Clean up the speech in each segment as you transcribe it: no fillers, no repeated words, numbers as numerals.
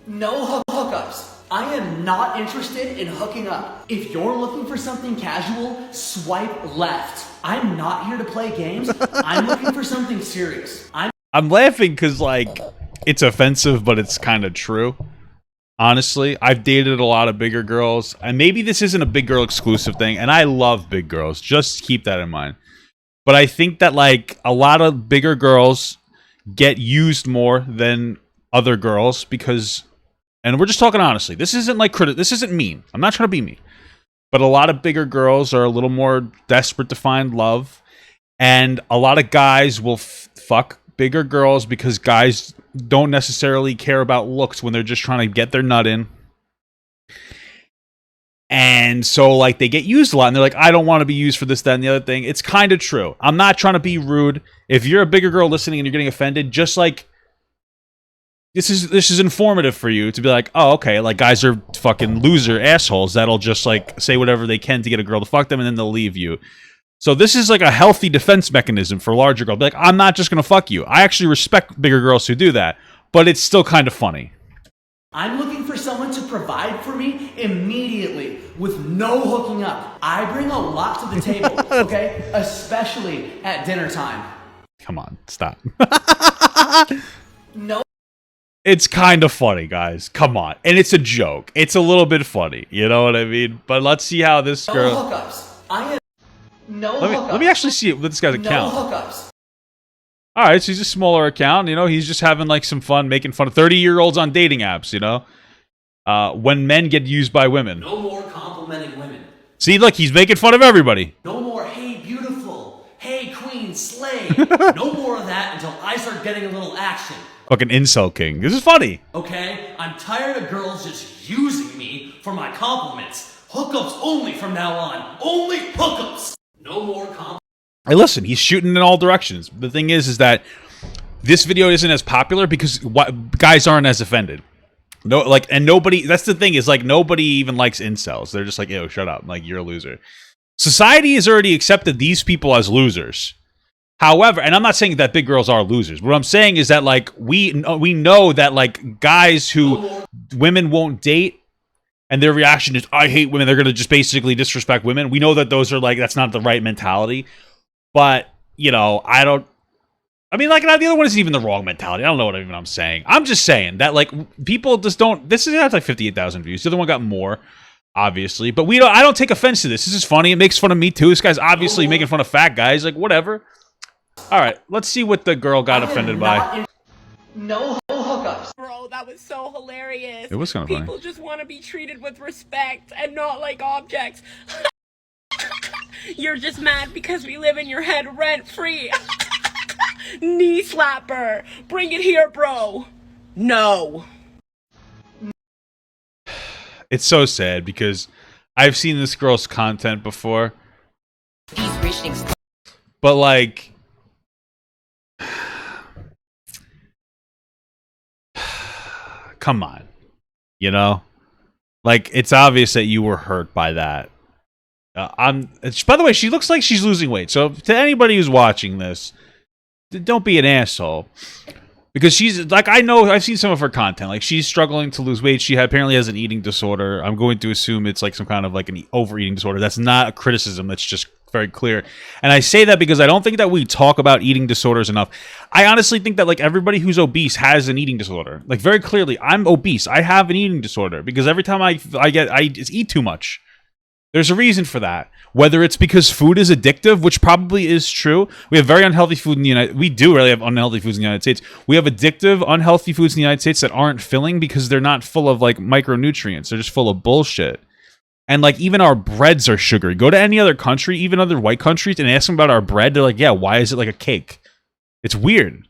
No hookups. I am not interested in hooking up. If you're looking for something casual, swipe left. I'm not here to play games. I'm looking for something serious. I'm laughing because, like, it's offensive, but it's kind of true. Honestly, I've dated a lot of bigger girls, and maybe this isn't a big girl exclusive thing, and I love big girls. Just keep that in mind. But I think that, like, a lot of bigger girls get used more than other girls because, and we're just talking honestly, this isn't like this isn't mean. I'm not trying to be mean. But a lot of bigger girls are a little more desperate to find love, and a lot of guys will fuck bigger girls because guys don't necessarily care about looks when they're just trying to get their nut in. And so, like, they get used a lot, and they're like, I don't want to be used for this, that, and the other thing. It's kind of true. I'm not trying to be rude. If you're a bigger girl listening and you're getting offended, just, like, this is informative for you to be like, oh, okay, like, guys are fucking loser assholes that'll just, like, say whatever they can to get a girl to fuck them, and then they'll leave you. So this is like a healthy defense mechanism for larger girls. Be like, I'm not just going to fuck you. I actually respect bigger girls who do that, but it's still kind of funny. I'm looking for someone to provide for me immediately with no hooking up. I bring a lot to the table, okay? Especially at dinner time. Come on, stop. No. It's kind of funny, guys. Come on. And it's a joke. It's a little bit funny. You know what I mean? But let's see how this girl... No hookups. I am... No hookups. Let me actually see it with this guy's account. No hookups. Alright, so he's a smaller account. You know, he's just having, like, some fun, making fun of 30-year-olds on dating apps, you know? When men get used by women. No more complimenting women. See, look, he's making fun of everybody. No more, hey, beautiful. Hey, queen, slay. No more of that until I start getting a little action. Fucking incel king. This is funny. Okay? I'm tired of girls just using me for my compliments. Hookups only from now on. Only hookups. No more compliments. Hey, listen, he's shooting in all directions. The thing is that this video isn't as popular because guys aren't as offended. No, like, and nobody, that's the thing, is like, nobody even likes incels. They're just like, yo, shut up. Like, you're a loser. Society has already accepted these people as losers. However, and I'm not saying that big girls are losers. What I'm saying is that, like, we know that, like, guys who women won't date, and their reaction is, I hate women, they're going to just basically disrespect women. We know that those are, like, that's not the right mentality. But, you know, I mean, like, the other one isn't even the wrong mentality. I don't know what even I'm saying. I'm just saying that, like, people just don't, this has, like, 58,000 views. The other one got more, obviously. But I don't take offense to this. This is funny. It makes fun of me, too. This guy's obviously making fun of fat guys. Like, whatever. All right, let's see what the girl got offended by. No hookups. Bro, that was so hilarious. It was kind of funny. People just want to be treated with respect and not like objects. You're just mad because we live in your head rent-free. Knee slapper. Bring it here, bro. No. It's so sad because I've seen this girl's content before. But, like... Come on. You know? Like, it's obvious that you were hurt by that. By the way, she looks like she's losing weight. So, to anybody who's watching this, don't be an asshole. Because she's, like, I know, I've seen some of her content. Like, she's struggling to lose weight. She apparently has an eating disorder. I'm going to assume it's, like, some kind of, like, an overeating disorder. That's not a criticism. That's just very clear. And I say that because I don't think that we talk about eating disorders enough. I honestly think that, like, everybody who's obese has an eating disorder. Like, very clearly, I'm obese. I have an eating disorder because every time I just eat too much. There's a reason for that. Whether it's because food is addictive, which probably is true. We have very unhealthy food in the United States. We do really have unhealthy foods in the United States. We have addictive, unhealthy foods in the United States that aren't filling because they're not full of, like, micronutrients. They're just full of bullshit. And, like, even our breads are sugary. Go to any other country, even other white countries, and ask them about our bread. They're like, yeah, why is it like a cake? It's weird.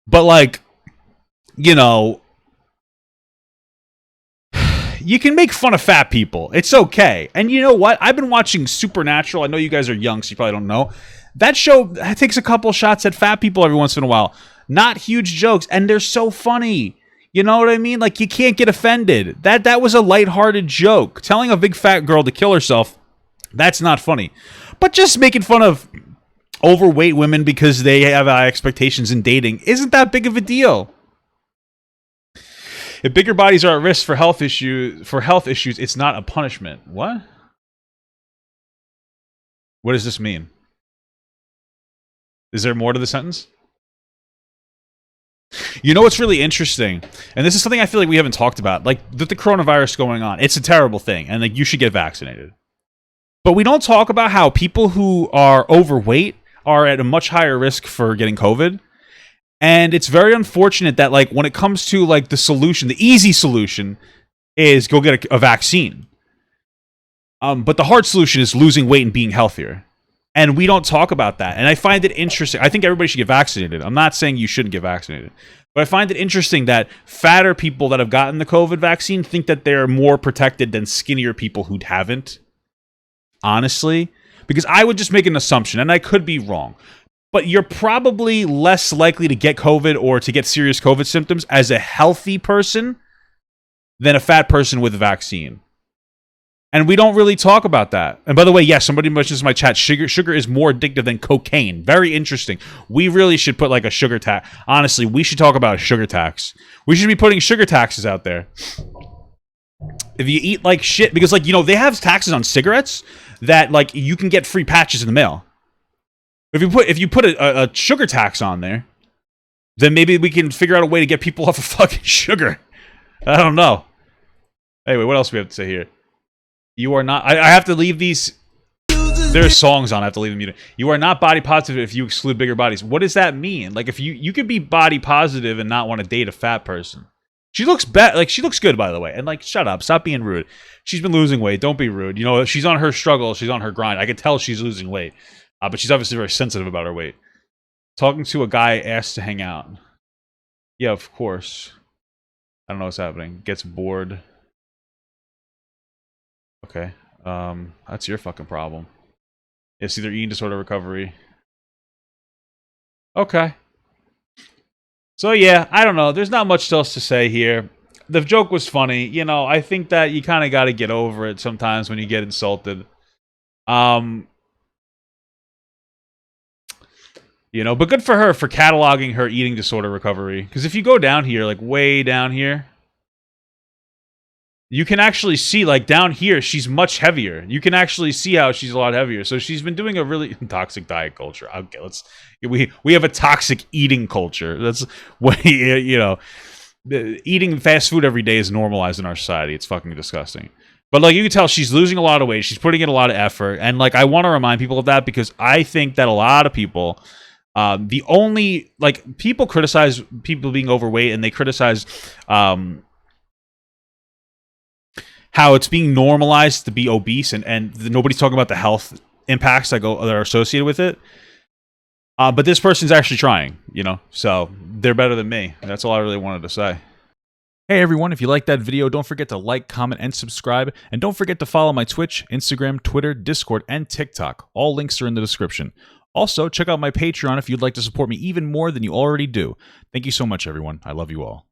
But, like, you know... You can make fun of fat people. It's okay. And you know what? I've been watching Supernatural. I know you guys are young, so you probably don't know. That show takes a couple shots at fat people every once in a while. Not huge jokes, and they're so funny. You know what I mean? Like, you can't get offended. That was a lighthearted joke. Telling a big fat girl to kill herself, that's not funny. But just making fun of overweight women because they have high expectations in dating isn't that big of a deal. If bigger bodies are at risk for health issues, it's not a punishment. What? What does this mean? Is there more to the sentence? You know what's really interesting, and this is something I feel like we haven't talked about, like the coronavirus going on. It's a terrible thing, and like you should get vaccinated. But we don't talk about how people who are overweight are at a much higher risk for getting COVID. And it's very unfortunate that like when it comes to like the solution, the easy solution is go get a vaccine. But the hard solution is losing weight and being healthier. And we don't talk about that. And I find it interesting. I think everybody should get vaccinated. I'm not saying you shouldn't get vaccinated. But I find it interesting that fatter people that have gotten the COVID vaccine think that they're more protected than skinnier people who haven't. Honestly. Because I would just make an assumption, and I could be wrong. But you're probably less likely to get COVID or to get serious COVID symptoms as a healthy person than a fat person with a vaccine. And we don't really talk about that. And by the way, yes, somebody mentions in my chat, sugar is more addictive than cocaine. Very interesting. We really should put like a sugar tax. Honestly, we should talk about a sugar tax. We should be putting sugar taxes out there. If you eat like shit, because like, you know, they have taxes on cigarettes that like you can get free patches in the mail. If you put a sugar tax on there, then maybe we can figure out a way to get people off of fucking sugar. I don't know. Anyway, what else do we have to say here? You are not... I have to leave these... There's songs on. I have to leave them muted. You are not body positive if you exclude bigger bodies. What does that mean? Like, if you could be body positive and not want to date a fat person. She looks she looks good, by the way. And like, shut up. Stop being rude. She's been losing weight. Don't be rude. You know, she's on her struggle. She's on her grind. I can tell she's losing weight. But she's obviously very sensitive about her weight. Talking to a guy asked to hang out. Yeah, of course. I don't know what's happening. Gets bored. Okay. That's your fucking problem. It's either eating disorder recovery. Okay. So yeah, I don't know. There's not much else to say here. The joke was funny. You know, I think that you kind of got to get over it sometimes when you get insulted. You know, but good for her for cataloging her eating disorder recovery. Because if you go down here, like way down here, you can actually see, like down here, she's much heavier. You can actually see how she's a lot heavier. So she's been doing a really toxic diet culture. Okay, we have a toxic eating culture. That's what, you know, eating fast food every day is normalized in our society. It's fucking disgusting. But like you can tell, she's losing a lot of weight. She's putting in a lot of effort. And like I want to remind people of that because I think that a lot of people... the only, like, people criticize people being overweight and they criticize how it's being normalized to be obese and nobody's talking about the health impacts that are associated with it. But this person's actually trying, you know, so they're better than me. That's all I really wanted to say. Hey everyone, if you liked that video, don't forget to like, comment, and subscribe. And don't forget to follow my Twitch, Instagram, Twitter, Discord, and TikTok. All links are in the description. Also, check out my Patreon if you'd like to support me even more than you already do. Thank you so much, everyone. I love you all.